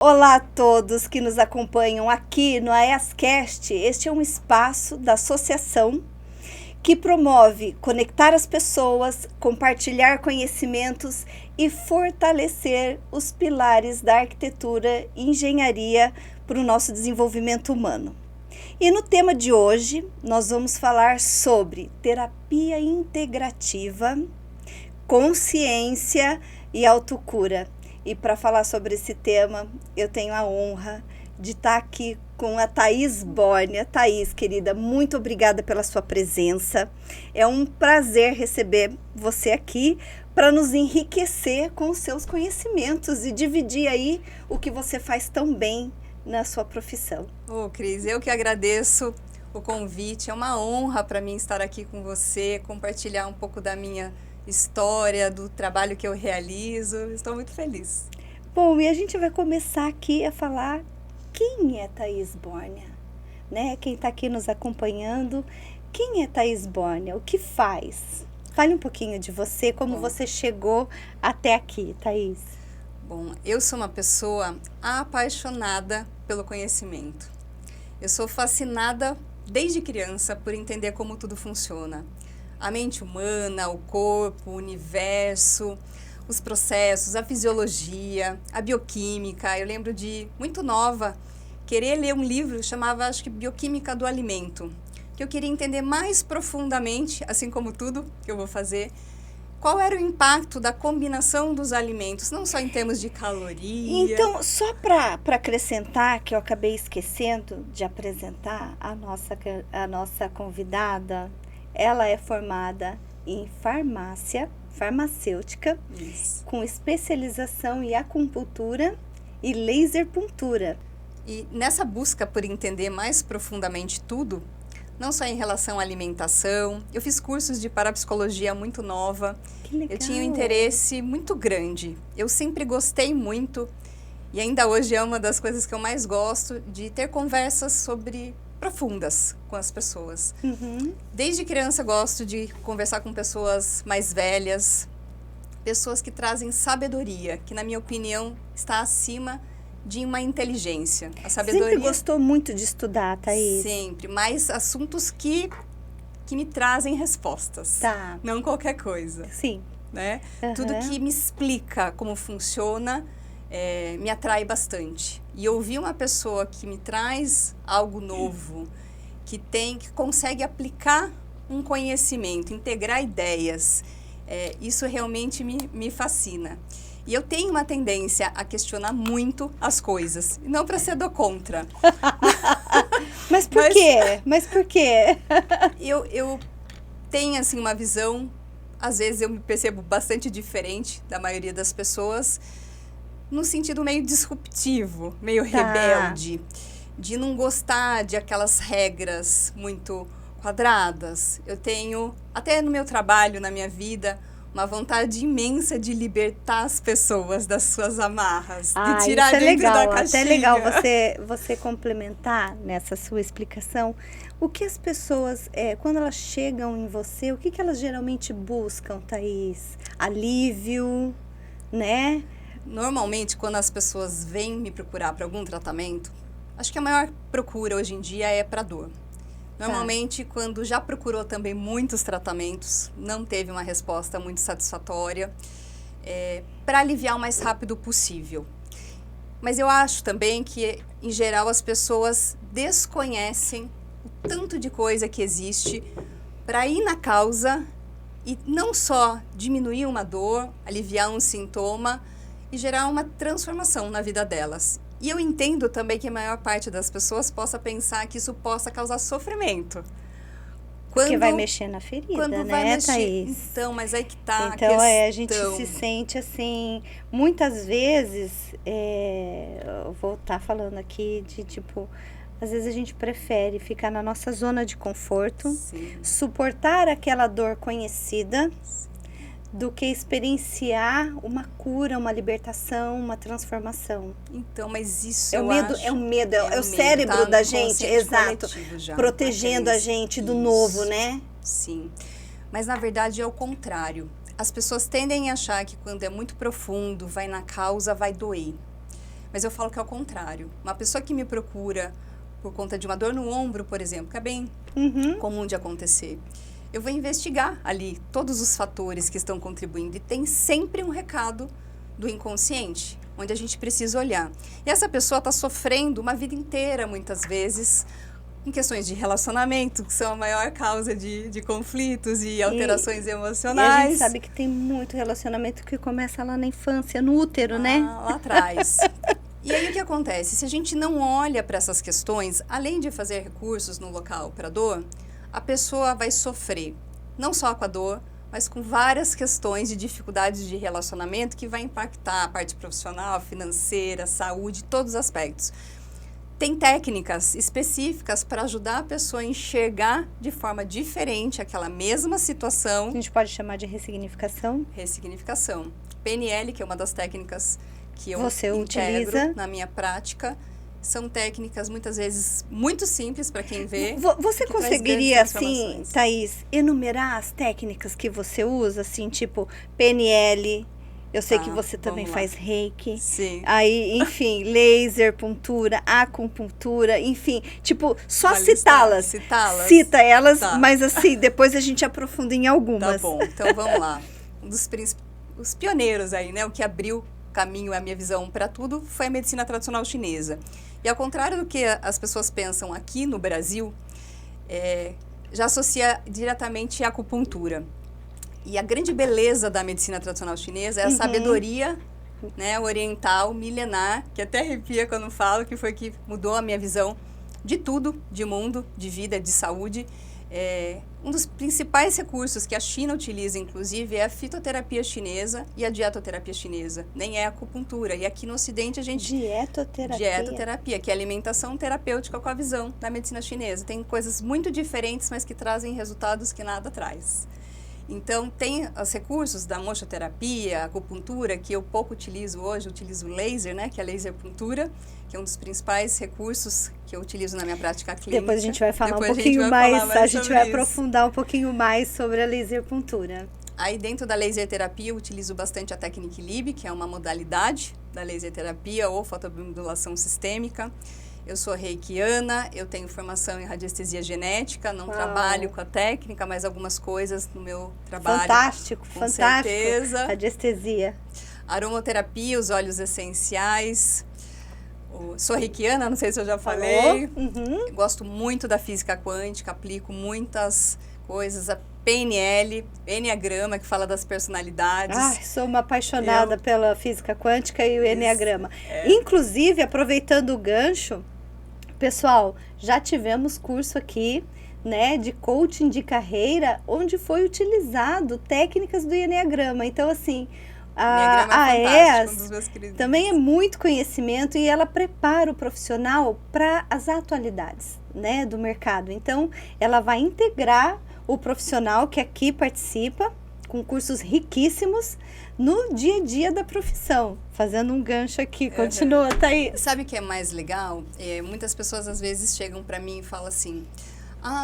Olá a todos que nos acompanham aqui no AEScast. Este é um espaço da associação que promove conectar as pessoas, compartilhar conhecimentos e fortalecer os pilares da arquitetura e engenharia para o nosso desenvolvimento humano. E no tema de hoje, nós vamos falar sobre terapia integrativa, consciência e autocura. E para falar sobre esse tema, eu tenho a honra de estar aqui com a Thaís Bórnia. Thaís, querida, muito obrigada pela sua presença. É um prazer receber você aqui para nos enriquecer com os seus conhecimentos e dividir aí o que você faz tão bem na sua profissão. Cris, eu que agradeço o convite. É uma honra para mim estar aqui com você, compartilhar um pouco da minha história, do trabalho que eu realizo. Estou muito feliz. Bom, e a gente vai começar aqui a falar quem é Thaís Bórnia, né? Quem está aqui nos acompanhando, quem é Thaís Bórnia? O que faz? Fale um pouquinho de você, como você chegou até aqui, Thaís. Bom, eu sou uma pessoa apaixonada pelo conhecimento. Eu sou fascinada desde criança por entender como tudo funciona. A mente humana, o corpo, o universo, os processos, a fisiologia, a bioquímica. Eu lembro de, muito nova, querer ler um livro chamava, acho que, Bioquímica do Alimento, que eu queria entender mais profundamente, assim como tudo que eu vou fazer, qual era o impacto da combinação dos alimentos, não só em termos de caloria. Então, só para acrescentar, que eu acabei esquecendo de apresentar a nossa convidada. Ela é formada em farmacêutica, com especialização em acupuntura e laser puntura. E nessa busca por entender mais profundamente tudo, não só em relação à alimentação, eu fiz cursos de parapsicologia muito nova. Que legal. Eu tinha um interesse muito grande. Eu sempre gostei muito, e ainda hoje é uma das coisas que eu mais gosto, de ter conversas profundas com as pessoas. Desde criança gosto de conversar com pessoas mais velhas, pessoas que trazem sabedoria, que na minha opinião está acima de uma inteligência. A sabedoria... Sempre gostou muito de estudar, Thaís? Sempre, mas assuntos que me trazem respostas. Tá. Não qualquer coisa. Sim. Né? Tudo que me explica como funciona me atrai bastante. E ouvir uma pessoa que me traz algo novo, que consegue aplicar um conhecimento, integrar ideias, isso realmente me fascina. E eu tenho uma tendência a questionar muito as coisas, não para ser do contra. Mas por quê? Mas por quê? Eu tenho assim uma visão, às vezes eu me percebo bastante diferente da maioria das pessoas, no sentido meio disruptivo, meio rebelde, de não gostar de aquelas regras muito quadradas. Eu tenho, até no meu trabalho, na minha vida, uma vontade imensa de libertar as pessoas das suas amarras, de tirar dentro da caixinha. Até legal você complementar nessa sua explicação. O que as pessoas, quando elas chegam em você, o que elas geralmente buscam, Thaís? Alívio, né? Normalmente, quando as pessoas vêm me procurar para algum tratamento, acho que a maior procura hoje em dia é para dor. Normalmente, quando já procurou também muitos tratamentos, não teve uma resposta muito satisfatória, para aliviar o mais rápido possível. Mas eu acho também que, em geral, as pessoas desconhecem o tanto de coisa que existe para ir na causa e não só diminuir uma dor, aliviar um sintoma, e gerar uma transformação na vida delas. E eu entendo também que a maior parte das pessoas possa pensar que isso possa causar sofrimento. Porque vai mexer na ferida, né, Thaís? Então, mas aí que tá a questão. A gente então, se sente assim, muitas vezes, eu vou estar falando aqui de tipo, às vezes a gente prefere ficar na nossa zona de conforto, suportar aquela dor conhecida, do que experienciar uma cura, uma libertação, uma transformação. Então, mas isso é o medo, é o cérebro da gente, exato, protegendo a gente do novo, né? Sim, mas na verdade é o contrário. As pessoas tendem a achar que quando é muito profundo, vai na causa, vai doer. Mas eu falo que é o contrário. Uma pessoa que me procura por conta de uma dor no ombro, por exemplo, que é bem comum de acontecer, eu vou investigar ali todos os fatores que estão contribuindo e tem sempre um recado do inconsciente, onde a gente precisa olhar. E essa pessoa está sofrendo uma vida inteira, muitas vezes, em questões de relacionamento, que são a maior causa de conflitos e alterações emocionais. E a gente sabe que tem muito relacionamento que começa lá na infância, no útero, né? Lá atrás. E aí o que acontece? Se a gente não olha para essas questões, além de fazer recursos no local para dor, a pessoa vai sofrer, não só com a dor, mas com várias questões de dificuldades de relacionamento que vai impactar a parte profissional, financeira, saúde, todos os aspectos. Tem técnicas específicas para ajudar a pessoa a enxergar de forma diferente aquela mesma situação. A gente pode chamar de ressignificação? Ressignificação. PNL, que é uma das técnicas que eu Você integro utiliza na minha prática, são técnicas muitas vezes muito simples para quem vê. Você que traz conseguiria, grandes assim, transformações. Thaís, enumerar as técnicas que você usa, assim, tipo PNL, eu sei Tá, que você também vamos lá. faz reiki, Sim. aí, enfim, laser, puntura, acupuntura, enfim, tipo, só Uma lista- citá-las. citá-las? Cita elas, Tá. mas assim, depois a gente aprofunda em Tá algumas. bom, então vamos lá. Os pioneiros aí, né? O que abriu caminho, a minha visão para tudo, foi a medicina tradicional chinesa. E ao contrário do que as pessoas pensam aqui no Brasil, já associa diretamente à acupuntura. E a grande beleza da medicina tradicional chinesa é a sabedoria, né, oriental, milenar, que até arrepia quando falo, que foi que mudou a minha visão de tudo, de mundo, de vida, de saúde. Um dos principais recursos que a China utiliza, inclusive, é a fitoterapia chinesa e a dietoterapia chinesa. Nem é a acupuntura. E aqui no Ocidente a gente... Dietoterapia, que é alimentação terapêutica com a visão da medicina chinesa. Tem coisas muito diferentes, mas que trazem resultados que nada traz. Então, tem os recursos da mochoterapia, acupuntura, que eu pouco utilizo hoje, utilizo laser, né, que é a laser puntura, que é um dos principais recursos que eu utilizo na minha prática clínica. Depois a gente vai falar Depois um pouquinho mais, a gente vai sobre isso. aprofundar um pouquinho mais sobre a laser puntura. Aí, dentro da laser terapia, eu utilizo bastante a técnica Lib, que é uma modalidade da laser terapia ou fotobiomodulação sistêmica. Eu sou reikiana, eu tenho formação em radiestesia genética, não trabalho com a técnica, mas algumas coisas no meu trabalho. Fantástico, com fantástico. certeza. Radiestesia. Aromaterapia, os óleos essenciais. Sou reikiana, não sei se eu já falei. Gosto muito da física quântica, aplico muitas coisas. A PNL, Enneagrama, que fala das personalidades. Sou uma apaixonada pela física quântica e o Enneagrama. Inclusive, aproveitando o gancho, pessoal, já tivemos curso aqui, né, de coaching de carreira, onde foi utilizado técnicas do Enneagrama. Então, assim, a ES um dos meus queridos. também é muito conhecimento e ela prepara o profissional para as atualidades, né, do mercado. Então, ela vai integrar o profissional que aqui participa, com cursos riquíssimos, no dia a dia da profissão. Fazendo um gancho aqui, continua, Thaís. Sabe o que é mais legal? Muitas pessoas às vezes chegam para mim e falam assim: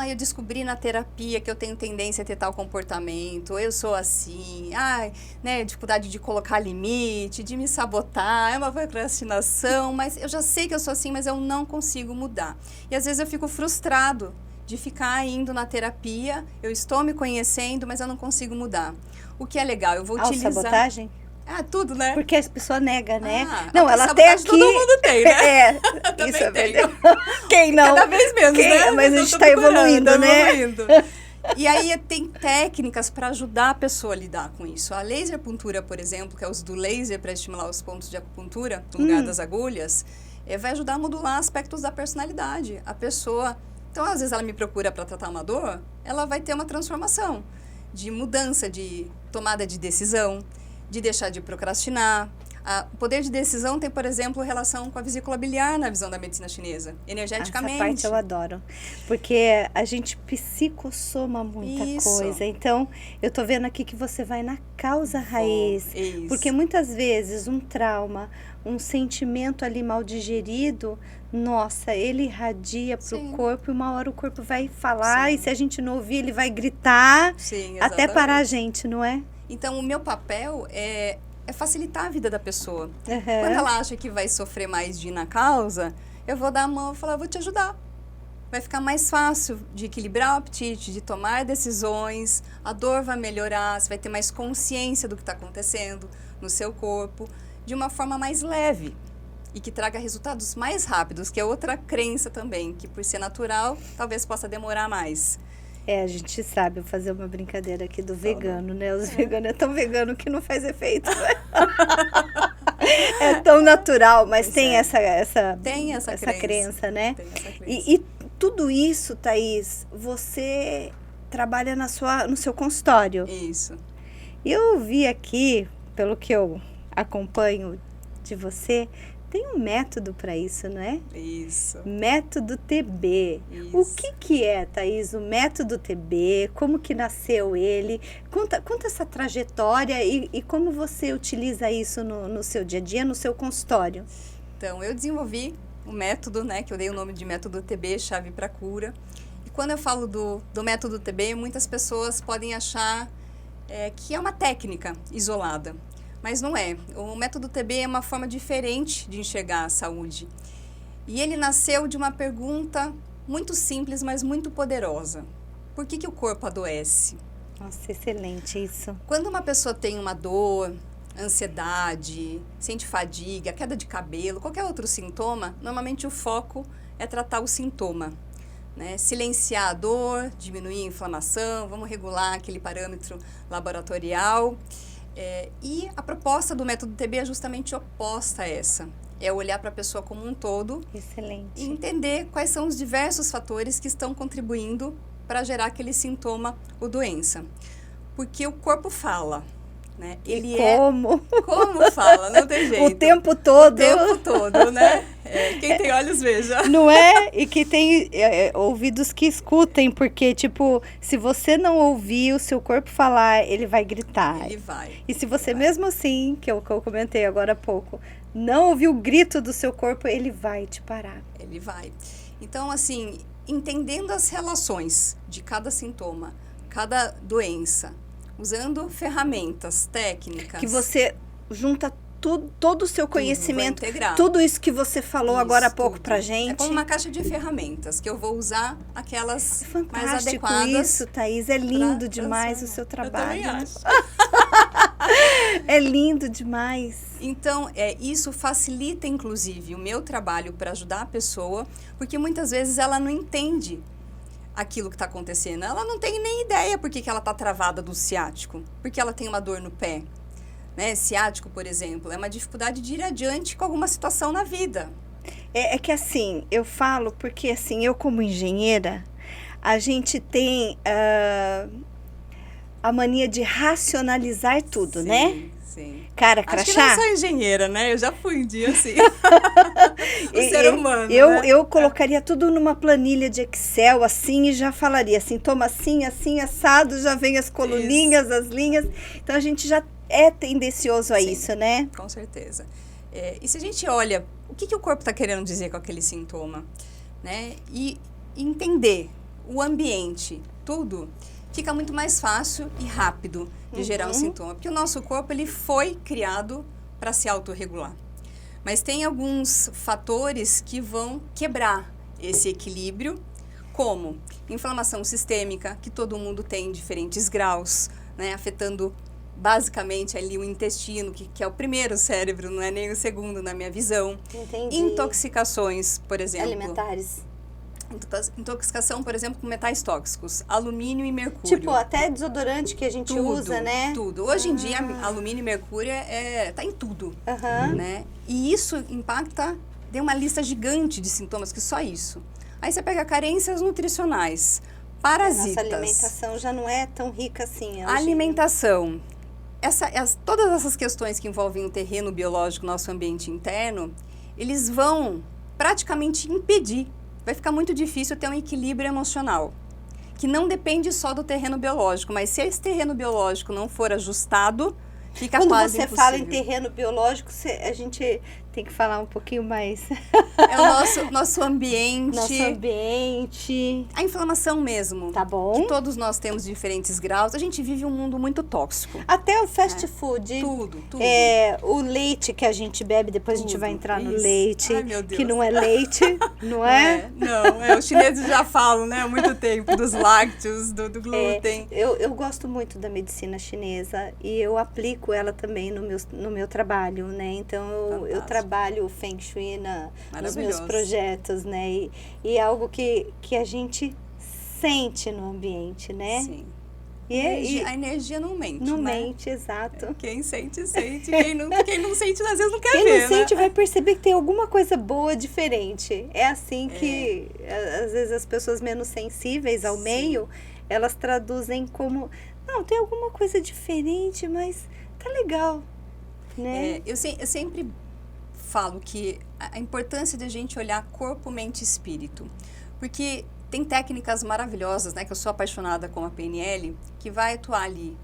eu descobri na terapia que eu tenho tendência a ter tal comportamento, eu sou assim, né, dificuldade de colocar limite, de me sabotar, é uma procrastinação, mas eu já sei que eu sou assim, mas eu não consigo mudar. E às vezes eu fico frustrado de ficar indo na terapia, eu estou me conhecendo, mas eu não consigo mudar. O que é legal, eu vou utilizar... Autossabotagem? Tudo, né? Porque a pessoa nega, né? Não, ela até aqui... todo mundo tem, né? Isso é tenho. verdade. Quem não? Cada vez menos, né? Mas a gente está evoluindo, né? E aí tem técnicas para ajudar a pessoa a lidar com isso. A laser puntura, por exemplo, que é o uso do laser para estimular os pontos de acupuntura, no lugar das agulhas, vai ajudar a modular aspectos da personalidade. A pessoa... Então, às vezes, ela me procura para tratar uma dor, ela vai ter uma transformação de mudança, de tomada de decisão, de deixar de procrastinar. O poder de decisão tem, por exemplo, relação com a vesícula biliar na visão da medicina chinesa, energeticamente. Essa parte eu adoro, porque a gente psicossoma muita coisa. Então, eu tô vendo aqui que você vai na causa raiz, porque muitas vezes um trauma, um sentimento ali mal digerido, nossa, ele irradia pro corpo e uma hora o corpo vai falar e se a gente não ouvir, ele vai gritar até parar a gente, não é? Então, o meu papel é é facilitar a vida da pessoa. Uhum. Quando ela acha que vai sofrer mais de ir na causa, eu vou dar a mão e falar, eu vou te ajudar. Vai ficar mais fácil de equilibrar o apetite, de tomar decisões, a dor vai melhorar, você vai ter mais consciência do que está acontecendo no seu corpo, de uma forma mais leve e que traga resultados mais rápidos, que é outra crença também, que por ser natural, talvez possa demorar mais. A gente sabe fazer uma brincadeira aqui do vegano, né? Os veganos é tão vegano que não faz efeito, né? É tão natural, mas tem essa crença, né? Tem essa crença. E tudo isso, Thaís, você trabalha no seu consultório. Isso. E eu vi aqui, pelo que eu acompanho de você, tem um método para isso, não é? Isso. Método TB. Isso. O que é, Thaís, o método TB? Como que nasceu ele? Conta essa trajetória e como você utiliza isso no seu dia a dia, no seu consultório. Então, eu desenvolvi um método, né, que eu dei o nome de método TB, chave para cura. E quando eu falo do método TB, muitas pessoas podem achar que é uma técnica isolada. Mas não é. O método TB é uma forma diferente de enxergar a saúde. E ele nasceu de uma pergunta muito simples, mas muito poderosa. Por que o corpo adoece? Nossa, excelente isso. Quando uma pessoa tem uma dor, ansiedade, sente fadiga, queda de cabelo, qualquer outro sintoma, normalmente o foco é tratar o sintoma, né? Silenciar a dor, diminuir a inflamação, vamos regular aquele parâmetro laboratorial. E a proposta do método TB é justamente oposta a essa. É olhar para a pessoa como um todo. Excelente. E entender quais são os diversos fatores que estão contribuindo para gerar aquele sintoma ou doença. Porque o corpo fala, né? Como fala, não tem jeito. O tempo todo. Né? Quem tem olhos, veja. Não é? E que tem ouvidos que escutem, porque, tipo, se você não ouvir o seu corpo falar, ele vai gritar. Ele vai. E se você mesmo assim, que eu comentei agora há pouco, não ouvir o grito do seu corpo, ele vai te parar. Ele vai. Então, assim, entendendo as relações de cada sintoma, cada doença, usando ferramentas, técnicas. Que você junta todo o seu conhecimento, tudo isso que você falou agora há pouco pra gente. É como uma caixa de ferramentas, que eu vou usar aquelas mais adequadas. Fantástico isso, Thaís. É lindo demais o seu trabalho. Eu também acho. É lindo demais. Então, isso facilita, inclusive, o meu trabalho para ajudar a pessoa, porque muitas vezes ela não entende aquilo que está acontecendo. Ela não tem nem ideia por que ela está travada do ciático, porque ela tem uma dor no pé. Né? Ciático, por exemplo, é uma dificuldade de ir adiante com alguma situação na vida. É que assim, eu falo porque assim, eu como engenheira, a gente tem a mania de racionalizar tudo, sim, né? Sim. Cara, crachá. Acho que não sou engenheira, né? Eu já fui um dia assim. O ser humano, né? Eu colocaria tudo numa planilha de Excel, assim, e já falaria assim, toma assim, assim, assado, já vem as coluninhas, as linhas. Então, a gente já é tendencioso a isso, né? Com certeza. E se a gente olha, o que o corpo está querendo dizer com aquele sintoma, né? E entender o ambiente, tudo, fica muito mais fácil e rápido de gerar um sintoma. Porque o nosso corpo, ele foi criado para se autorregular. Mas tem alguns fatores que vão quebrar esse equilíbrio, como inflamação sistêmica, que todo mundo tem em diferentes graus, né? Afetando basicamente ali o intestino, que é o primeiro cérebro, não é nem o segundo na minha visão. Entendi. Intoxicações, por exemplo. Alimentares. Intoxicação, por exemplo, com metais tóxicos, alumínio e mercúrio. Tipo, até desodorante que a gente usa, né? Tudo. Hoje em dia, alumínio e mercúrio tá em tudo, né? E isso impacta, tem uma lista gigante de sintomas, que só isso. Aí você pega carências nutricionais, parasitas. Nossa alimentação já não é tão rica assim. Alimentação. Todas essas questões que envolvem o terreno biológico, nosso ambiente interno, eles vão praticamente impedir. Vai ficar muito difícil ter um equilíbrio emocional, que não depende só do terreno biológico, mas se esse terreno biológico não for ajustado, fica quase impossível. Quando você fala em terreno biológico, a gente Tem que falar um pouquinho mais. É o nosso ambiente. Nosso ambiente. A inflamação mesmo. Tá bom. Que todos nós temos diferentes graus. A gente vive um mundo muito tóxico. Até o fast food. Tudo. O leite que a gente bebe, depois a gente vai entrar no leite. Ai, meu Deus. Que não é leite, não é? Não, os chineses já falam, né, há muito tempo, dos lácteos, do glúten. Eu gosto muito da medicina chinesa e eu aplico ela também no meu trabalho, né? Então, eu trabalho o Feng Shui nos meus projetos, né? E é algo que a gente sente no ambiente, né? Sim. A energia não mente, não né? mente, exato. Quem sente, sente. Quem não sente, às vezes não quer ver, Quem né? não sente vai perceber que tem alguma coisa boa, diferente. É assim que, às vezes, as pessoas menos sensíveis ao meio, elas traduzem como... Não, tem alguma coisa diferente, mas tá legal, né? Eu sempre falo que a importância de a gente olhar corpo, mente e espírito. Porque... Tem técnicas maravilhosas, né, que eu sou apaixonada com a PNL, que vai atuar ali.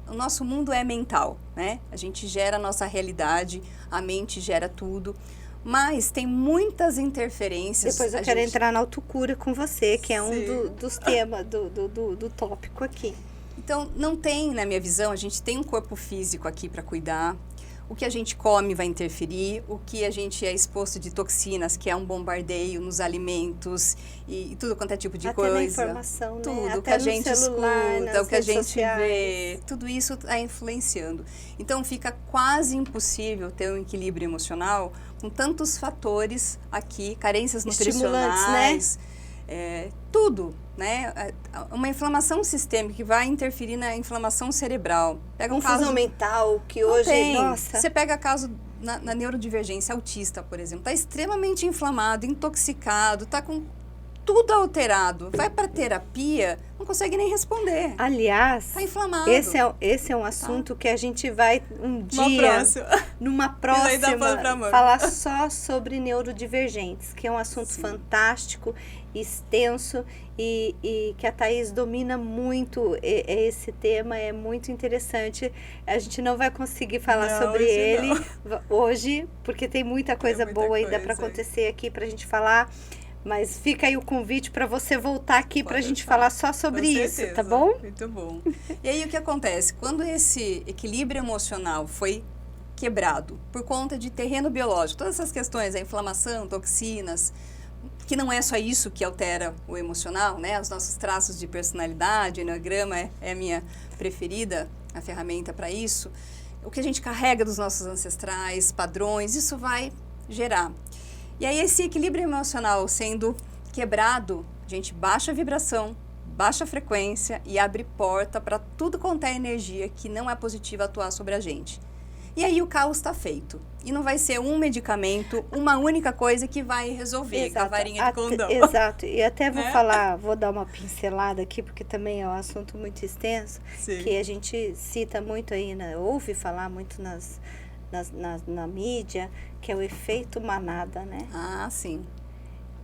O nosso mundo é mental, né? A gente gera a nossa realidade, a mente gera tudo. Mas tem muitas interferências. Depois eu quero entrar na autocura com você, que é um dos temas do tópico aqui. Então, não tem, na minha visão, a gente tem um corpo físico aqui para cuidar. O que a gente come vai interferir, o que a gente é exposto de toxinas, que é um bombardeio nos alimentos e tudo quanto é tipo de coisa. Até na informação, né? Tudo, até o que a gente celular, escuta, o que a gente sociais. vê, tudo isso está influenciando. Então, fica quase impossível ter um equilíbrio emocional com tantos fatores aqui, carências nutricionais, né? Tudo, né? Uma inflamação sistêmica que vai interferir na inflamação cerebral. Pega confusão mental, que hoje, nossa... Você pega caso na neurodivergência autista, por exemplo, está extremamente inflamado, intoxicado, está com tudo alterado. Vai para terapia, não consegue nem responder. Aliás, está inflamado. Esse é um assunto que a gente vai numa próxima, falar só sobre neurodivergentes, que é um assunto fantástico, extenso e que a Thaís domina muito esse tema, é muito interessante. A gente não vai conseguir falar sobre ele hoje, porque tem muita coisa boa ainda para acontecer aqui para a gente falar. Mas fica aí o convite para você voltar aqui para a gente falar só sobre isso, tá bom? Muito bom. E aí o que acontece? Quando esse equilíbrio emocional foi quebrado por conta de terreno biológico, todas essas questões, a inflamação, toxinas, que não é só isso que altera o emocional, né? Os nossos traços de personalidade, o Enneagrama é a minha preferida, a ferramenta para isso. O que a gente carrega dos nossos ancestrais, padrões, isso vai gerar. E aí esse equilíbrio emocional sendo quebrado, a gente baixa a vibração, baixa a frequência e abre porta para tudo quanto é energia que não é positiva atuar sobre a gente. E aí o caos está feito. E não vai ser um medicamento, uma única coisa que vai resolver com a varinha de condão. Exato. E até vou dar uma pincelada aqui, porque também é um assunto muito extenso, que a gente cita muito aí, ouve falar muito na mídia, que é o efeito manada, né? Ah, sim.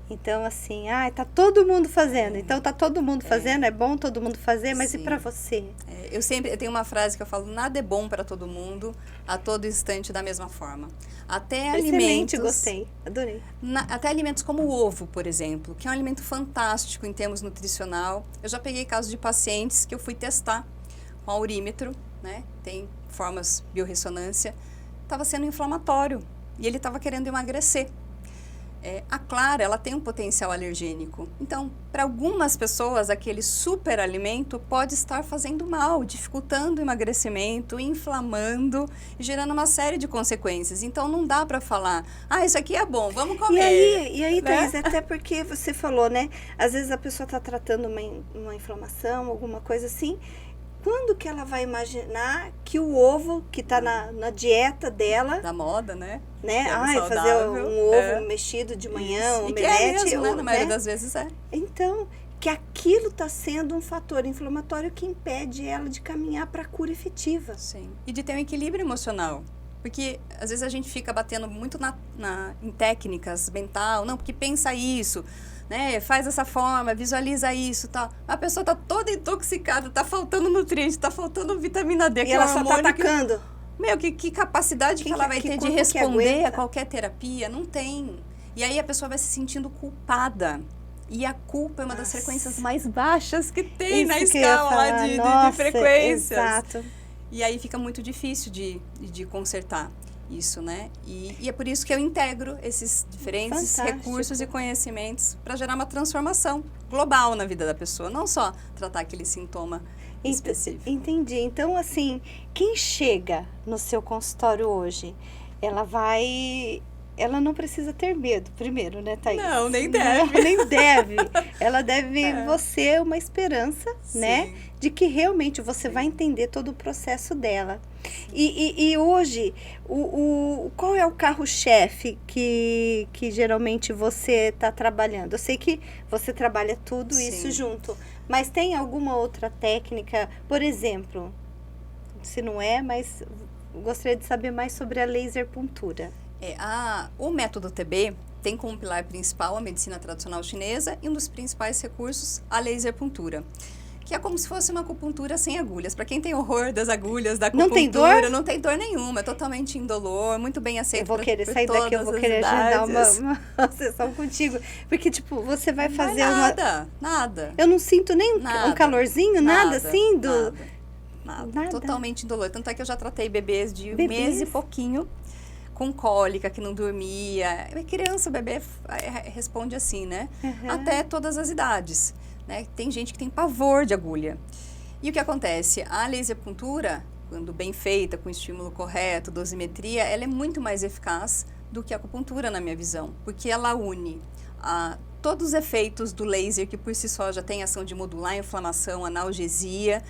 Então, assim, tá todo mundo fazendo. Então, tá todo mundo fazendo, é bom todo mundo fazer, mas e para você? Eu tenho uma frase que eu falo, nada é bom para todo mundo, a todo instante da mesma forma. Até alimentos... Gostei, adorei. Até alimentos como o ovo, por exemplo, que é um alimento fantástico em termos nutricional. Eu já peguei casos de pacientes que eu fui testar com aurímetro, né? Tem formas biorressonância. Estava sendo inflamatório e ele estava querendo emagrecer. A clara, ela tem um potencial alergênico. Então, para algumas pessoas, aquele superalimento pode estar fazendo mal, dificultando o emagrecimento, inflamando, gerando uma série de consequências. Então, não dá para falar, isso aqui é bom, vamos comer. E aí, Thaís, até porque você falou, né? Às vezes a pessoa está tratando uma inflamação, alguma coisa assim. Quando que ela vai imaginar que o ovo, que está na dieta dela... Da moda, né? Fazer um ovo mexido de manhã, um omelete... mesmo, né? Na maioria das vezes é. Então, que aquilo está sendo um fator inflamatório que impede ela de caminhar para a cura efetiva. Sim. E de ter um equilíbrio emocional. Porque, às vezes, a gente fica batendo muito em técnicas mental. Não, porque pensa isso... Né? Faz dessa forma, visualiza isso, tal. A pessoa tá toda intoxicada, tá faltando nutriente, tá faltando vitamina D. E ela só tá atacando. Que capacidade que ela vai ter de corpo que responder aguenta? a qualquer terapia? Não tem. E aí a pessoa vai se sentindo culpada. E a culpa é uma das frequências mais baixas que tem na Isso que eu ia escala lá falar. de Nossa, frequências. exato. E aí fica muito difícil de consertar isso, né? E é por isso que eu integro esses diferentes Fantástico. recursos e conhecimentos para gerar uma transformação global na vida da pessoa, não só tratar aquele sintoma específico. Entendi. Então, assim, quem chega no seu consultório hoje, ela não precisa ter medo, primeiro, né, Thaís? Não, nem deve. Nem deve. Ela deve ver você uma esperança, né? De que realmente você vai entender todo o processo dela. E hoje, qual é o carro-chefe que geralmente você está trabalhando? Eu sei que você trabalha tudo isso junto, mas tem alguma outra técnica? Por exemplo, se não é, mas gostaria de saber mais sobre a laser puntura. O método TB tem como pilar principal a medicina tradicional chinesa e um dos principais recursos a laser puntura, que é como se fosse uma acupuntura sem agulhas. Para quem tem horror das agulhas, da acupuntura, não tem dor? Não tem dor nenhuma, é totalmente indolor, muito bem aceito. Eu vou querer sair daqui, eu vou querer agendar uma sessão contigo, porque tipo, você vai fazer nada. Eu não sinto nem um calorzinho, nada assim Nada. Totalmente indolor. Tanto é que eu já tratei bebês de um mês e pouquinho com cólica, que não dormia. Criança, bebê responde assim, né? Até todas as idades, né? Tem gente que tem pavor de agulha. E o que acontece? A laser puntura, quando bem feita, com estímulo correto, dosimetria, ela é muito mais eficaz do que a acupuntura, na minha visão, porque ela une todos os efeitos do laser, que por si só já tem ação de modular a inflamação, analgesia,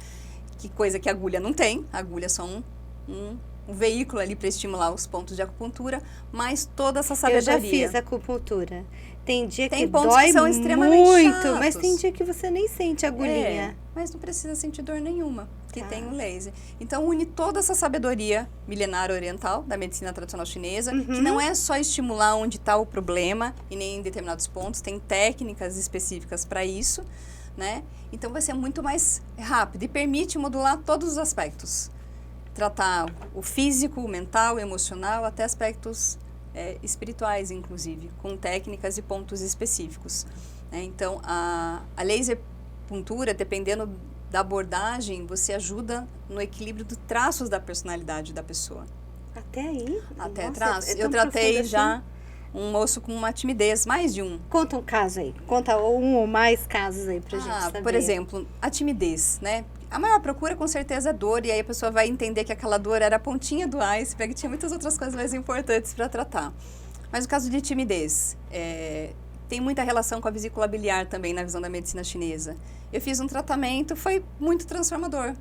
que coisa que a agulha não tem. A agulha é só um veículo ali para estimular os pontos de acupuntura, mas toda essa sabedoria. Eu já fiz acupuntura. Tem dia que pontos dói que são extremamente muito, chatos. Mas tem dia que você nem sente a agulhinha. Mas não precisa sentir dor nenhuma, que tem o laser. Então, une toda essa sabedoria milenar oriental da medicina tradicional chinesa, que não é só estimular onde está o problema e nem em determinados pontos, tem técnicas específicas para isso, né? Então, vai ser muito mais rápido e permite modular todos os aspectos. Tratar o físico, o mental, o emocional, até aspectos espirituais, inclusive, com técnicas e pontos específicos. Né? Então, a laser puntura, dependendo da abordagem, você ajuda no equilíbrio dos traços da personalidade da pessoa. Até aí? Até traços. Eu tratei já um moço com uma timidez, mais de um. Conta um caso aí. Conta um ou mais casos aí pra gente saber. Por exemplo, a timidez, né? A maior procura, com certeza, é dor, e aí a pessoa vai entender que aquela dor era a pontinha do iceberg, tinha muitas outras coisas mais importantes para tratar. Mas o caso de timidez tem muita relação com a vesícula biliar também, na visão da medicina chinesa. Eu fiz um tratamento, foi muito transformador.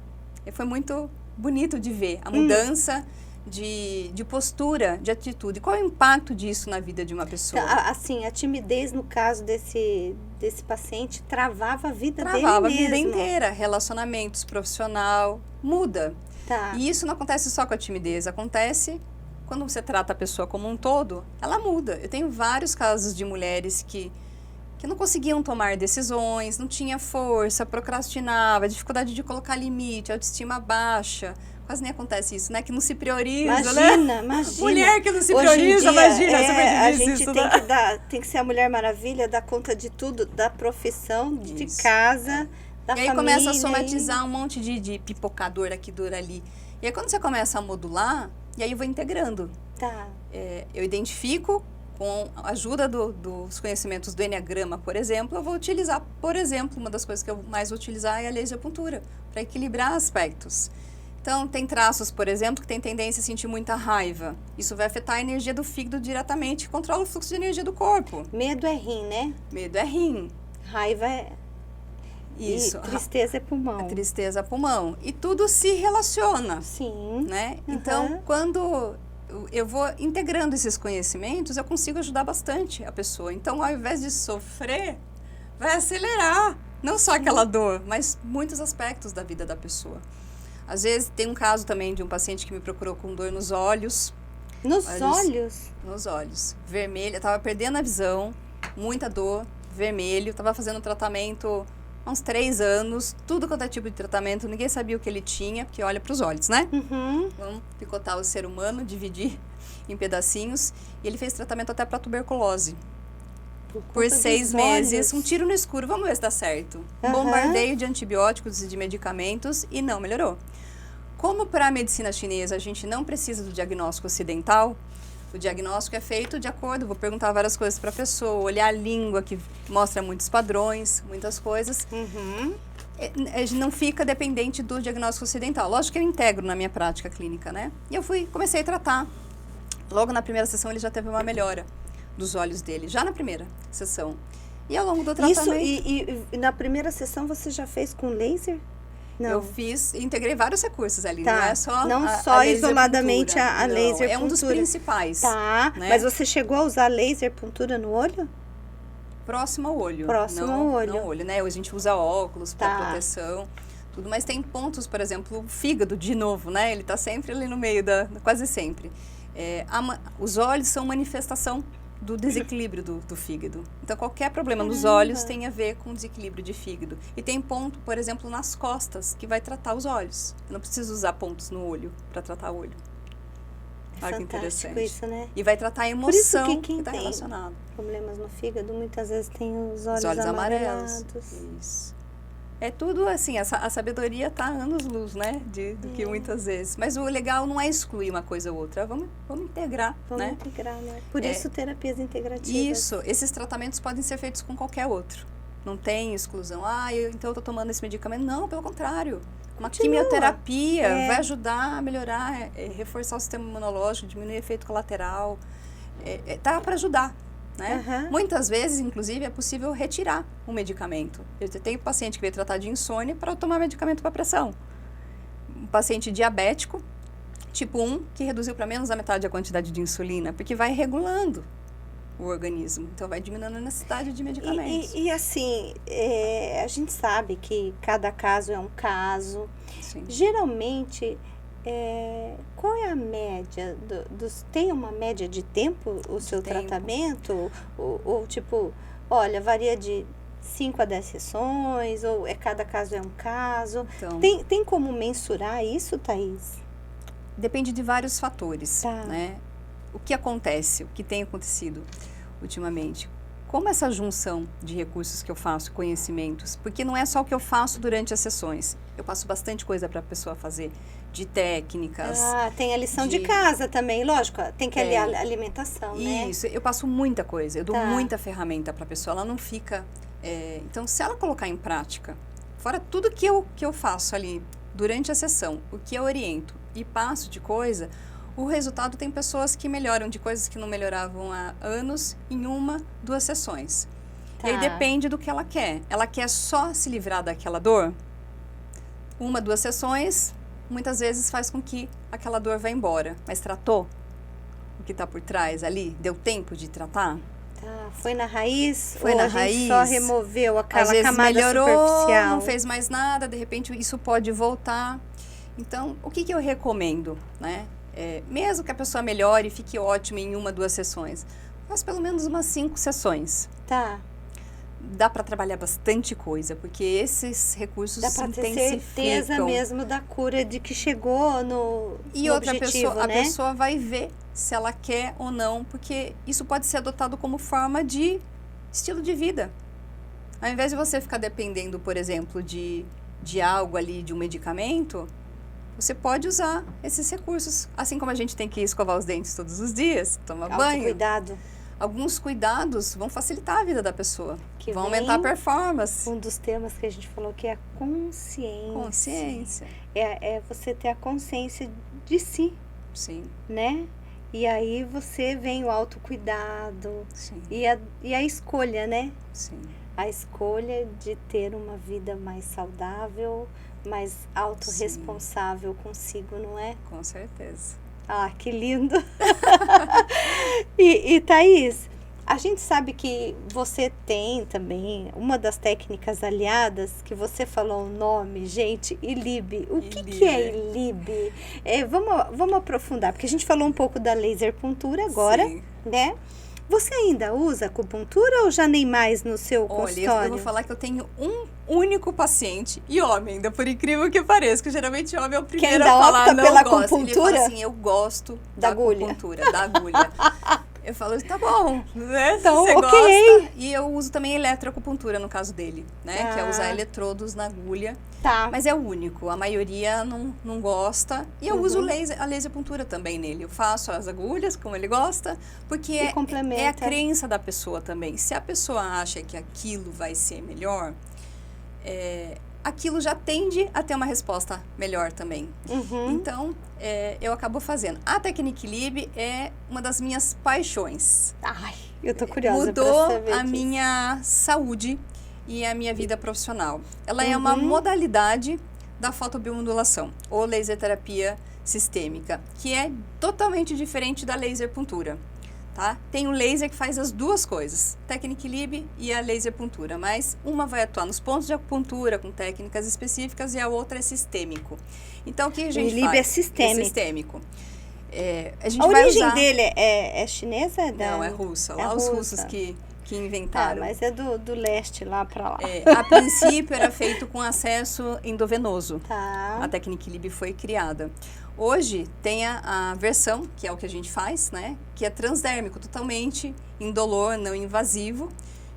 E foi muito bonito de ver a mudança de postura, de atitude. Qual é o impacto disso na vida de uma pessoa? Assim, a timidez, no caso desse paciente, travava a vida dele mesmo. Travava a vida inteira. Relacionamentos, profissional, muda. Tá. E isso não acontece só com a timidez, acontece quando você trata a pessoa como um todo, ela muda. Eu tenho vários casos de mulheres que não conseguiam tomar decisões, não tinha força, procrastinava, dificuldade de colocar limite, autoestima baixa. Quase nem acontece isso, né? Que não se prioriza, Imagina. Mulher que não se prioriza, imagina, a gente isso, tem que ser a Mulher Maravilha, dar conta de tudo, da profissão, de casa, da família. E aí começa a somatizar um monte de pipocador aqui, dor ali. E aí quando você começa a modular, e aí eu vou integrando. Tá. Eu identifico, com a ajuda dos conhecimentos do Enneagrama, por exemplo, eu vou utilizar, por exemplo, uma das coisas que eu mais vou utilizar é a laser puntura, para equilibrar aspectos. Então, tem traços, por exemplo, que tem tendência a sentir muita raiva. Isso vai afetar a energia do fígado diretamente e controla o fluxo de energia do corpo. Medo é rim, né? Medo é rim. Raiva é... Isso. E tristeza é pulmão. A tristeza é pulmão. E tudo se relaciona. Sim. Né? Então, quando eu vou integrando esses conhecimentos, eu consigo ajudar bastante a pessoa. Então, ao invés de sofrer, vai acelerar. Não só aquela dor, mas muitos aspectos da vida da pessoa. Às vezes, tem um caso também de um paciente que me procurou com dor nos olhos. Nos olhos? Nos olhos. Vermelho. Eu estava perdendo a visão, muita dor, vermelho. Estava fazendo tratamento há uns 3 anos, tudo quanto é tipo de tratamento, ninguém sabia o que ele tinha, porque olha para os olhos, né? Uhum. Vamos picotar o ser humano, dividir em pedacinhos. E ele fez tratamento até para tuberculose. Por 6 meses, um tiro no escuro, vamos ver se dá certo. Uhum. Bombardeio de antibióticos e de medicamentos e não melhorou. Como para a medicina chinesa a gente não precisa do diagnóstico ocidental, o diagnóstico é feito de acordo, vou perguntar várias coisas para a pessoa, olhar a língua que mostra muitos padrões, muitas coisas. Uhum. Não fica dependente do diagnóstico ocidental. Lógico que eu integro na minha prática clínica, né? E eu comecei a tratar. Logo na primeira sessão ele já teve uma melhora dos olhos dele, já na primeira sessão. E ao longo do tratamento... Isso, e na primeira sessão você já fez com laser? Não. Eu integrei vários recursos ali, tá. Não é só não a só laser isoladamente puntura, a laser puntura. É um dos principais. Tá, né? Mas você chegou a usar laser puntura no olho? Próximo ao olho. Próximo ao olho. Não olho, né? A gente usa óculos para Tá. proteção, tudo, mas tem pontos, por exemplo, o fígado, de novo, né? Ele está sempre ali no meio, quase sempre. Os olhos são manifestação do desequilíbrio do fígado. Então, qualquer problema nos olhos tem a ver com desequilíbrio de fígado. E tem ponto, por exemplo, nas costas, que vai tratar os olhos. Eu não preciso usar pontos no olho para tratar o olho. Olha que interessante. Isso, né? E vai tratar a emoção Por isso que quem está tem relacionado. problemas no fígado, muitas vezes tem os olhos amarelos. amarelados. Isso. É tudo assim, a sabedoria está anos-luz, né? Do que muitas vezes. Mas o legal não é excluir uma coisa ou outra. Vamos integrar, Vamos né? integrar, né? Por isso, terapias integrativas. Isso. Esses tratamentos podem ser feitos com qualquer outro. Não tem exclusão. Então eu estou tomando esse medicamento. Não, pelo contrário. Uma quimioterapia vai ajudar a melhorar, reforçar o sistema imunológico, diminuir o efeito colateral. Tá para ajudar. Né? Uhum. Muitas vezes, inclusive, é possível retirar um medicamento. Eu tenho paciente que veio tratar de insônia para tomar medicamento para pressão. Um paciente diabético, tipo 1, que reduziu para menos da metade a quantidade de insulina, porque vai regulando o organismo. Então, vai diminuindo a necessidade de medicamentos. E assim, a gente sabe que cada caso é um caso. Sim. Geralmente... qual é a média? Tem uma média de tempo o seu tratamento? Ou tipo, olha, varia de 5 a 10 sessões? Ou cada caso é um caso? Então, tem como mensurar isso, Thaís? Depende de vários fatores, Tá. né? O que acontece, o que tem acontecido ultimamente? Como essa junção de recursos que eu faço, conhecimentos, porque não é só o que eu faço durante as sessões, eu passo bastante coisa para a pessoa fazer, de técnicas. Tem a lição de casa também, lógico, tem que aliar a alimentação, né? Isso, eu passo muita coisa, eu dou Tá. muita ferramenta para a pessoa, ela não fica... então, se ela colocar em prática, fora tudo que eu faço ali durante a sessão, o que eu oriento e passo de coisa... O resultado tem pessoas que melhoram de coisas que não melhoravam há anos em 1, 2 sessões. Tá. E aí depende do que ela quer. Ela quer só se livrar daquela dor? 1, 2 sessões, muitas vezes faz com que aquela dor vá embora. Mas tratou o que está por trás ali? Deu tempo de tratar? Tá. Foi na raiz? Foi ou na a gente raiz. só removeu aquela Às vezes camada melhorou, superficial? não fez mais nada, de repente isso pode voltar. Então, o que eu recomendo, né? Mesmo que a pessoa melhore e fique ótima em 1, 2 sessões, faz pelo menos umas 5 sessões. Tá. Dá para trabalhar bastante coisa, porque esses recursos Dá para ter intensificam. certeza mesmo da cura, de que chegou no objetivo, pessoa, né? a pessoa vai ver se ela quer ou não, porque isso pode ser adotado como forma de estilo de vida. Ao invés de você ficar dependendo, por exemplo, de algo ali, de um medicamento... Você pode usar esses recursos. Assim como a gente tem que escovar os dentes todos os dias, tomar banho. Cuidado. Alguns cuidados vão facilitar a vida da pessoa. Que vão aumentar a performance. Um dos temas que a gente falou que é a consciência. Consciência. É você ter a consciência de si, Sim. né? E aí você vem o autocuidado. Sim. E a escolha, né? Sim. A escolha de ter uma vida mais saudável, mais autorresponsável consigo, não é? Com certeza. Ah, que lindo! E Thaís, a gente sabe que você tem também uma das técnicas aliadas, que você falou o nome, gente, ILIB. O que é ILIB? Vamos aprofundar, porque a gente falou um pouco da laser puntura agora, Sim. né? Você ainda usa acupuntura ou já nem mais no seu consultório? Olha, eu vou falar que eu tenho um único paciente, e homem, ainda por incrível que pareça, que geralmente homem é o primeiro a falar, opta não pela gosto. acupuntura? Ele fala assim, eu gosto da acupuntura, da agulha. Eu falo, tá bom, né? Então, Você ok. gosta. E eu uso também eletroacupuntura no caso dele, né? Que é usar eletrodos na agulha. Tá. Mas é o único, a maioria não gosta. E eu uso a laser puntura também nele. Eu faço as agulhas, como ele gosta, porque é a crença da pessoa também. Se a pessoa acha que aquilo vai ser melhor, aquilo já tende a ter uma resposta melhor também. Então, eu acabo fazendo. A Technic Lib é uma das minhas paixões. Ai, eu tô curiosa Mudou pra saber a disso. minha saúde e a minha vida profissional. Ela é uma modalidade da fotobiomodulação, ou laser terapia sistêmica, que é totalmente diferente da laser puntura. Tá? Tem o laser que faz as duas coisas, Technic Lib e a laser puntura, mas uma vai atuar nos pontos de acupuntura com técnicas específicas e a outra é sistêmico. Então, o que a gente faz? O Lib é sistêmico. É sistêmico. A origem dele é chinesa? Não, é russa. Lá os russos que inventaram. Mas é do leste lá pra lá. A princípio era feito com acesso endovenoso. Tá. A Technic Lib foi criada. Hoje tem a versão, que é o que a gente faz, né? Que é transdérmico, totalmente indolor, não invasivo.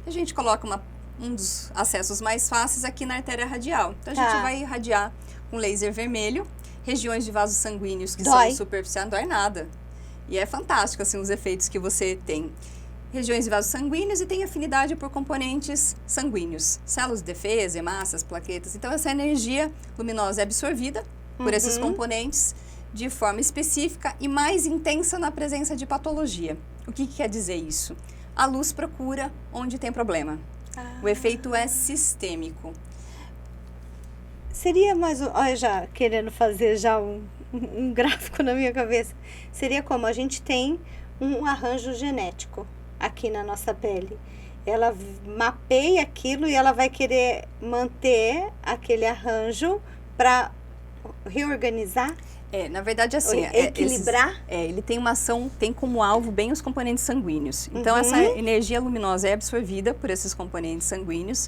A gente coloca um dos acessos mais fáceis aqui na artéria radial. Então, a gente vai irradiar com laser vermelho, regiões de vasos sanguíneos que são superficiais, não dói nada. E é fantástico, assim, os efeitos que você tem. Regiões de vasos sanguíneos e tem afinidade por componentes sanguíneos. Células de defesa, hemácias, plaquetas. Então, essa energia luminosa é absorvida por esses componentes de forma específica e mais intensa na presença de patologia. O que quer dizer isso? A luz procura onde tem problema. O efeito é sistêmico. Seria mais olha, já querendo fazer já um gráfico na minha cabeça. Seria como a gente tem um arranjo genético aqui na nossa pele. Ela mapeia aquilo e ela vai querer manter aquele arranjo para reorganizar? Na verdade, assim... equilibrar? Ele tem uma ação, tem como alvo bem os componentes sanguíneos. Então, essa energia luminosa é absorvida por esses componentes sanguíneos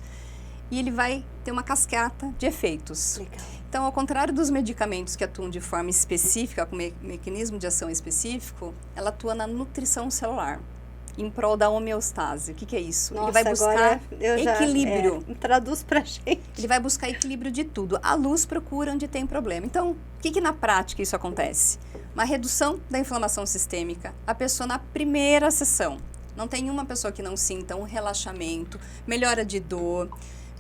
e ele vai ter uma cascata de efeitos. Legal. Então, ao contrário dos medicamentos que atuam de forma específica, com mecanismo de ação específico, ela atua na nutrição celular, em prol da homeostase. O que é isso? Nossa, ele vai buscar equilíbrio. Traduz pra gente. Ele vai buscar equilíbrio de tudo. A luz procura onde tem problema. Então, o que na prática isso acontece? Uma redução da inflamação sistêmica. A pessoa na primeira sessão, não tem uma pessoa que não sinta um relaxamento, melhora de dor,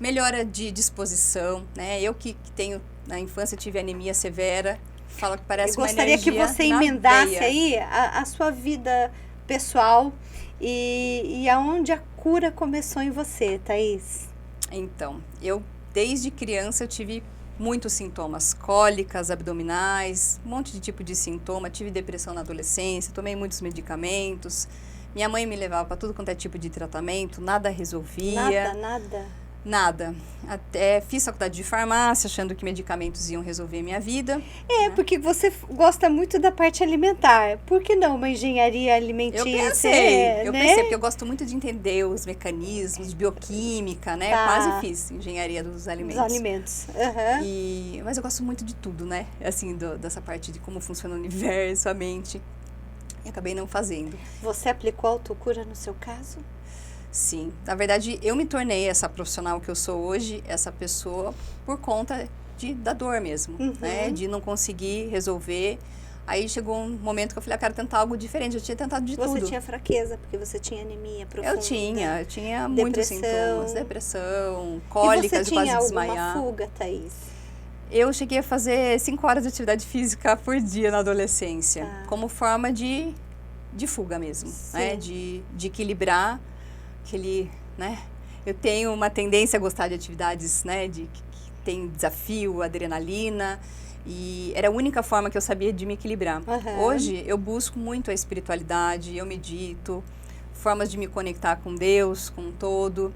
melhora de disposição, né? Eu que tenho, na infância, tive anemia severa, falo que parece uma energia. Eu gostaria que você emendasse aí a sua vida pessoal e aonde a cura começou em você, Thaís? Então, eu desde criança eu tive muitos sintomas, cólicas abdominais, um monte de tipo de sintoma, tive depressão na adolescência, tomei muitos medicamentos, minha mãe me levava para tudo quanto é tipo de tratamento, nada resolvia. Nada. Até fiz faculdade de farmácia, achando que medicamentos iam resolver minha vida. Porque você gosta muito da parte alimentar. Por que não uma engenharia alimentícia? Eu pensei, porque eu gosto muito de entender os mecanismos de bioquímica, né? Quase fiz engenharia dos alimentos. Dos alimentos. Mas eu gosto muito de tudo, né? Assim, dessa parte de como funciona o universo, a mente. E acabei não fazendo. Você aplicou autocura no seu caso? Sim, na verdade eu me tornei essa profissional que eu sou hoje, essa pessoa, por conta da dor mesmo, né? De não conseguir resolver. Aí chegou um momento que eu falei, quero tentar algo diferente, eu tinha tentado de tudo. Você tinha fraqueza, porque você tinha anemia profunda. Eu tinha muitos sintomas, depressão, cólicas de quase desmaiar. E você tinha alguma fuga, Thaís? Eu cheguei a fazer 5 horas de atividade física por dia na adolescência, como forma de fuga mesmo, né? De equilibrar aquele, né? Eu tenho uma tendência a gostar de atividades, né? Que tem desafio, adrenalina, e era a única forma que eu sabia de me equilibrar. Hoje eu busco muito a espiritualidade, eu medito, formas de me conectar com Deus, com o todo.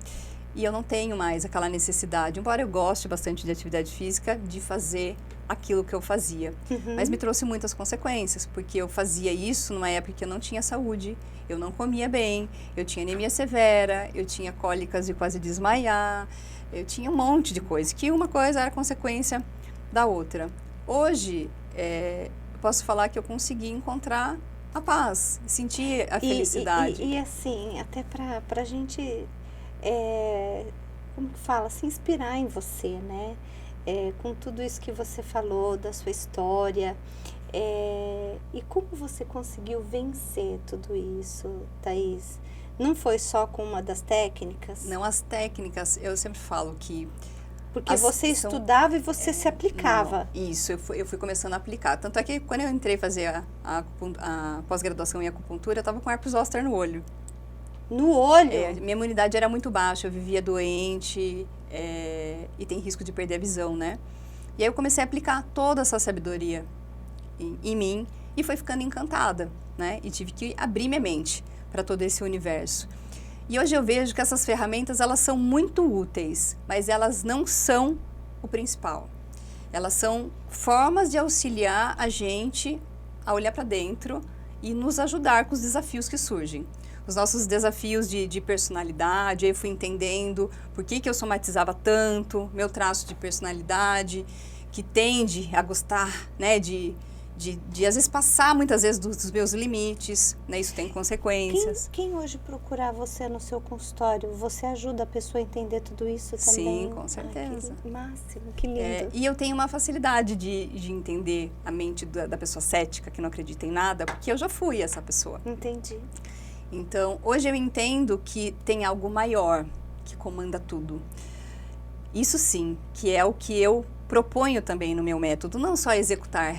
E eu não tenho mais aquela necessidade, embora eu goste bastante de atividade física, de fazer aquilo que eu fazia. Mas me trouxe muitas consequências, porque eu fazia isso numa época que eu não tinha saúde, eu não comia bem, eu tinha anemia severa, eu tinha cólicas de quase desmaiar, eu tinha um monte de coisa, que uma coisa era consequência da outra. Hoje, eu posso falar que eu consegui encontrar a paz, sentir a felicidade. E assim, até pra gente, como que fala, se inspirar em você, né? Com tudo isso que você falou, da sua história, e como você conseguiu vencer tudo isso, Thaís? Não foi só com uma das técnicas? Não, as técnicas, eu sempre falo que... Porque você estudava e você se aplicava. Não, isso, eu fui começando a aplicar. Tanto é que quando eu entrei fazer a pós-graduação em acupuntura, eu estava com herpes zoster no olho. No olho? Minha imunidade era muito baixa, eu vivia doente e tem risco de perder a visão, né? E aí eu comecei a aplicar toda essa sabedoria em mim e foi ficando encantada, né? E tive que abrir minha mente para todo esse universo. E hoje eu vejo que essas ferramentas, elas são muito úteis, mas elas não são o principal. Elas são formas de auxiliar a gente a olhar para dentro e nos ajudar com os desafios que surgem. Os nossos desafios de personalidade, aí eu fui entendendo por que eu somatizava tanto, meu traço de personalidade, que tende a gostar, né, de às vezes passar muitas vezes dos meus limites, né? Isso tem consequências. Quem hoje procurar você no seu consultório, você ajuda a pessoa a entender tudo isso também? Sim, com certeza. Que máximo, que lindo. E eu tenho uma facilidade de entender a mente da pessoa cética, que não acredita em nada, porque eu já fui essa pessoa. Entendi. Então, hoje eu entendo que tem algo maior que comanda tudo. Isso sim, que é o que eu proponho também no meu método, não só executar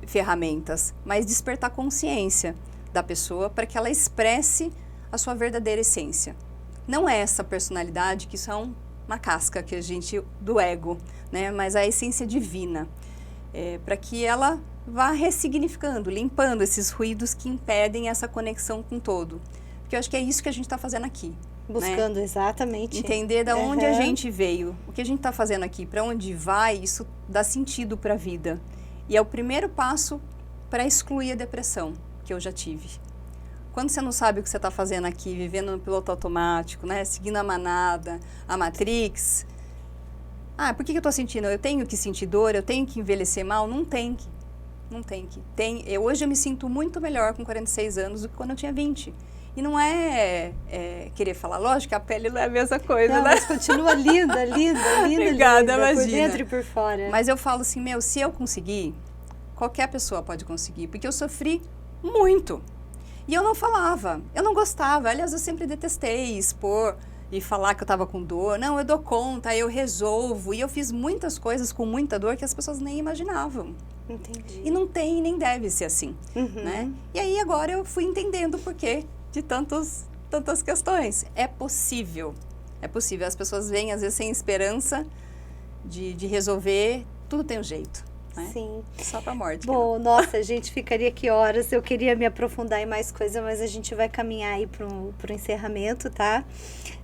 ferramentas, mas despertar consciência da pessoa para que ela expresse a sua verdadeira essência. Não é essa personalidade que são uma casca que a gente do ego, né? Mas a essência divina, para que ela vá ressignificando, limpando esses ruídos que impedem essa conexão com o todo. Porque eu acho que é isso que a gente está fazendo aqui. Buscando, né? Exatamente. Entender de onde a gente veio, o que a gente está fazendo aqui, para onde vai, isso dá sentido para a vida. E é o primeiro passo para excluir a depressão que eu já tive. Quando você não sabe o que você está fazendo aqui, vivendo no piloto automático, né? Seguindo a manada, a Matrix. Por que eu estou sentindo? Eu tenho que sentir dor? Eu tenho que envelhecer mal? Não tem que. Não tem que. Hoje eu me sinto muito melhor com 46 anos do que quando eu tinha 20. E não querer falar, lógico que a pele não é a mesma coisa, não, né? Mas continua linda, Obrigada, linda, imagina. Por dentro e por fora. Mas eu falo assim, se eu conseguir, qualquer pessoa pode conseguir, porque eu sofri muito. E eu não falava, eu não gostava, aliás, eu sempre detestei expor e falar que eu estava com dor. Não, eu dou conta, eu resolvo. E eu fiz muitas coisas com muita dor que as pessoas nem imaginavam. Entendi. E não tem nem deve ser assim, né? E aí agora eu fui entendendo o porquê de tantas questões. É possível. As pessoas vêm, às vezes, sem esperança de resolver. Tudo tem um jeito, né? Sim. Só pra morte. Bom, nossa, a gente ficaria aqui horas. Eu queria me aprofundar em mais coisas, mas a gente vai caminhar aí pro encerramento, tá?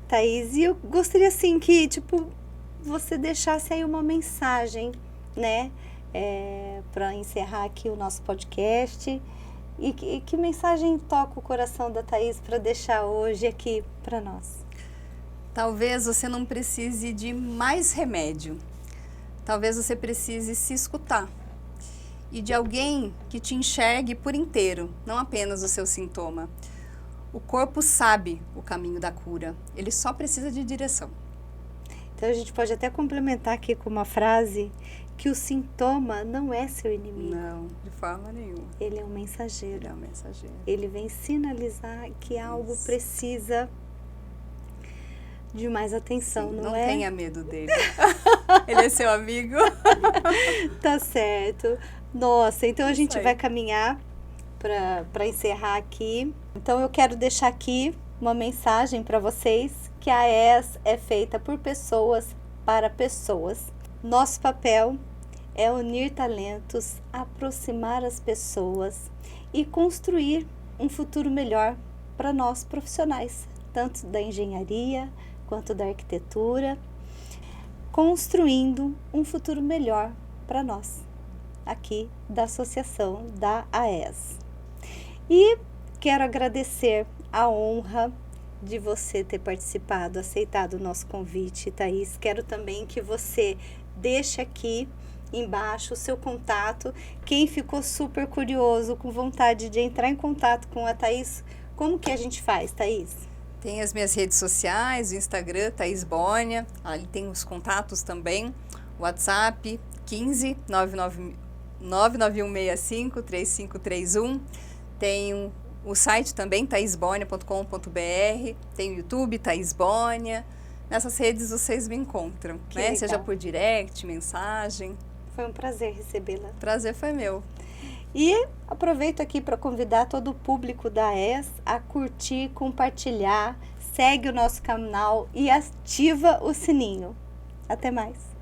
Thaís, e eu gostaria, assim, que, você deixasse aí uma mensagem, né? Para encerrar aqui o nosso podcast. E que mensagem toca o coração da Thaís para deixar hoje aqui para nós? Talvez você não precise de mais remédio. Talvez você precise se escutar. E de alguém que te enxergue por inteiro, não apenas o seu sintoma. O corpo sabe o caminho da cura. Ele só precisa de direção. Então a gente pode até complementar aqui com uma frase que o sintoma não é seu inimigo. Não, de forma nenhuma. Ele é um mensageiro. Ele é um mensageiro. Ele vem sinalizar que algo precisa de mais atenção, não é? Não tenha medo dele. Ele é seu amigo. Tá certo. Nossa, então a gente vai caminhar para encerrar aqui. Então eu quero deixar aqui uma mensagem para vocês, que a AES é feita por pessoas para pessoas. Nosso papel é unir talentos, aproximar as pessoas e construir um futuro melhor para nós profissionais, tanto da engenharia quanto da arquitetura, construindo um futuro melhor para nós, aqui da Associação da AES. E quero agradecer a honra de você ter participado, aceitado o nosso convite, Thaís. Quero também que você deixe aqui embaixo o seu contato. Quem ficou super curioso, com vontade de entrar em contato com a Thaís, como que a gente faz, Thaís? Tem as minhas redes sociais, o Instagram, Thaís Bonia, ali tem os contatos também, WhatsApp 15 99165 3531, tem o site também, thaisbonia.com.br, tem o YouTube, Thaís Bonia. Nessas redes vocês me encontram, né? Seja por direct, mensagem. Foi um prazer recebê-la. Prazer foi meu. E aproveito aqui para convidar todo o público da AES a curtir, compartilhar, segue o nosso canal e ativa o sininho. Até mais!